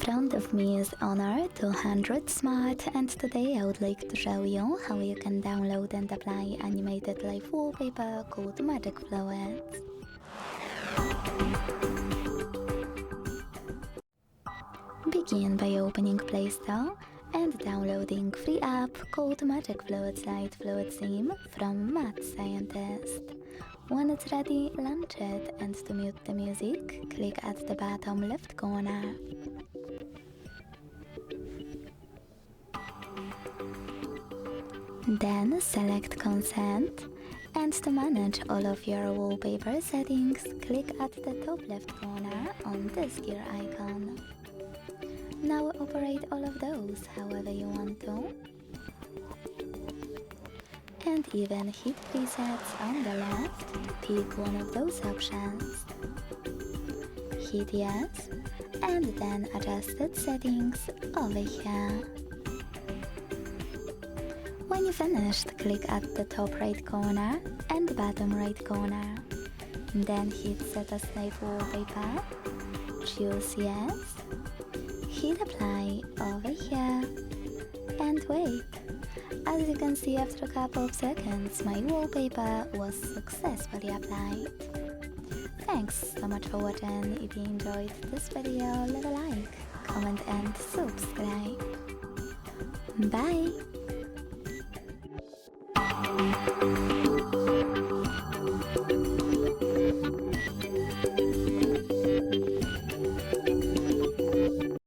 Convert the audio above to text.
front of me is Honor 200 Smart, and today I would like to show you how you can download and apply animated live wallpaper called Magic Flowers. Begin by opening Play Store and downloading free app called Magic Fluid Light Fluid Theme from Mad Scientist. When it's ready, launch it, and to mute the music, click at the bottom left corner. Then select Consent, and to manage all of your wallpaper settings, click at the top left corner on this gear icon. Now operate all of those however you want to, and even hit presets on the left, pick one of those options, hit yes, and then adjusted settings over here. When you finished, click at the top right corner and bottom right corner, then hit set as live wallpaper, choose yes, hit apply over here, and wait. As you can see, after a couple of seconds, my wallpaper was successfully applied. Thanks so much for watching. If you enjoyed this video, leave a like, comment and subscribe. Bye!